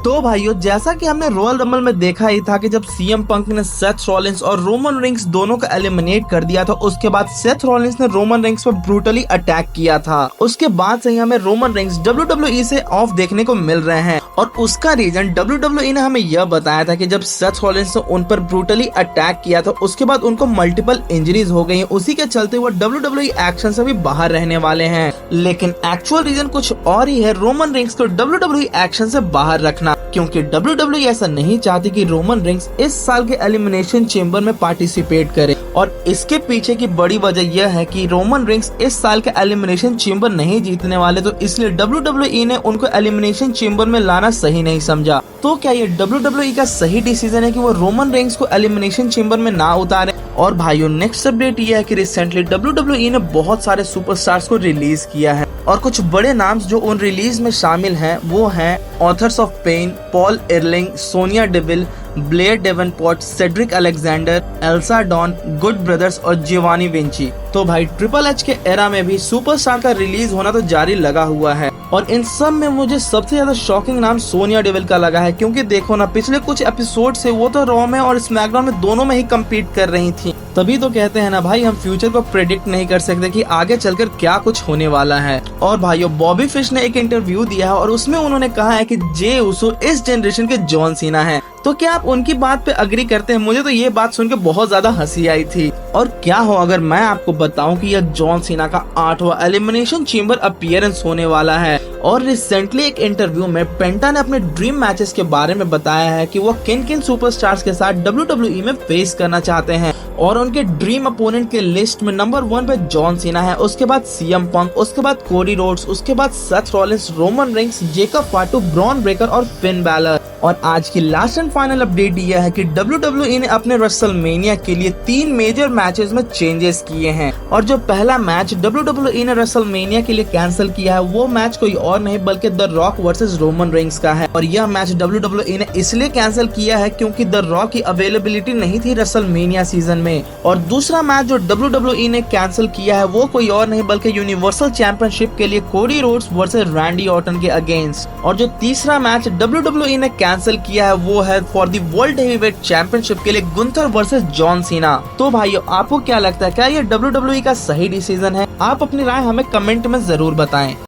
तो भाइयों, जैसा कि हमने रॉयल रंबल में देखा ही था कि जब सीएम पंक ने सेथ रॉलिंस और रोमन रिंग्स दोनों को एलिमिनेट कर दिया था, उसके बाद सेथ रॉलिंस ने रोमन रिंग्स पर ब्रूटली अटैक किया था। उसके बाद से ही हमें रोमन रिंग्स WWE से ऑफ देखने को मिल रहे हैं और उसका रीजन WWE ने हमें यह बताया था कि जब सेथ रॉलिंस ने उन पर ब्रूटली अटैक किया था, उसके बाद उनको मल्टीपल इंजरीज हो गई हैं। उसी के चलते वो WWE एक्शन से भी बाहर रहने वाले हैं। लेकिन एक्चुअल रीजन कुछ और ही है रोमन रिंग्स को WWE एक्शन से बाहर रखना, क्योंकि WWE ऐसा नहीं चाहती कि रोमन रिंग्स इस साल के एलिमिनेशन चेंबर में पार्टिसिपेट करे। और इसके पीछे की बड़ी वजह यह है कि रोमन रिंग्स इस साल के एलिमिनेशन चेंबर नहीं जीतने वाले, तो इसलिए WWE ने उनको एलिमिनेशन चेंबर में लाना सही नहीं समझा। तो क्या ये WWE का सही डिसीजन है कि वो रोमन रिंग्स को एलिमिनेशन चेंबर में ना उतारे? और भाइयों, नेक्स्ट अपडेट ये है कि रिसेंटली WWE ने बहुत सारे सुपरस्टार्स को रिलीज किया है और कुछ बड़े नाम्स जो उन रिलीज में शामिल हैं वो हैं authors of pen, Paul Erling, Sonia Deville, Blair Davenport, Cedric Alexander, Elsa Dawn, Good Brothers और जिवानी विंची। तो भाई, ट्रिपल एच के एरा में भी सुपरस्टार का रिलीज होना तो जारी लगा हुआ है और इन सब में मुझे सबसे ज्यादा शॉकिंग नाम सोनिया डेविल का लगा है, क्योंकि देखो ना, पिछले कुछ एपिसोड से वो तो रॉ में और स्मैकडाउन में दोनों में ही कम्पीट कर रही थी। तभी तो कहते हैं ना भाई, हम फ्यूचर को प्रेडिक्ट नहीं कर सकते कि आगे चलकर क्या कुछ होने वाला है। और भाइयों, बॉबी फिश ने एक इंटरव्यू दिया है और उसमें उन्होंने कहा है कि जे उसो इस जनरेशन के जॉन सीना है। तो क्या आप उनकी बात पे अग्री करते हैं? मुझे तो ये बात सुन के बहुत ज्यादा हंसी आई थी। और क्या हो अगर मैं आपको बताऊं कि यह जॉन सीना का 8वां एलिमिनेशन चेंबर अपीयरेंस होने वाला है। और रिसेंटली एक इंटरव्यू में पेंटा ने अपने ड्रीम मैचेस के बारे में बताया है कि वो किन किन सुपरस्टार्स के साथ WWE में फेस करना चाहते हैं और उनके ड्रीम अपोनेंट के लिस्ट में नंबर 1 पे जॉन सीना है, उसके बाद सीएम पंक, उसके बाद कोडी रोड्स, उसके बाद Seth Rollins, Roman rings, Jacob फाटू, Bron Breakker और फिन बैलर। और आज की लास्ट एंड फाइनल अपडेट यह है कि WWE ने अपने रेसलमेनिया के लिए 3 मेजर मैचेस में चेंजेस किए हैं। और जो पहला मैच WWE ने रेसलमेनिया के लिए कैंसिल किया है, वो मैच कोई और नहीं बल्कि the rock versus Roman rings का है। और यह मैच WWE ने इसलिए कैंसिल किया है क्योंकि द रॉक की अवेलेबिलिटी नहीं थी रेसलमेनिया सीजन में। और दूसरा मैच जो WWE ने कैंसिल किया है वो कोई और नहीं बल्कि यूनिवर्सल चैंपियनशिप के लिए Cody Rhodes versus Randy Orton के अगेंस्ट। और जो तीसरा मैच WWE ने कैंसिल किया है वो है for the world heavyweight championship के लिए गुंथर वर्सेस जॉन सीना। तो भाइयों, आपको क्या लगता है, क्या ये WWE का सही डिसीजन है? आप अपनी राय हमें कमेंट में जरूर बताएं।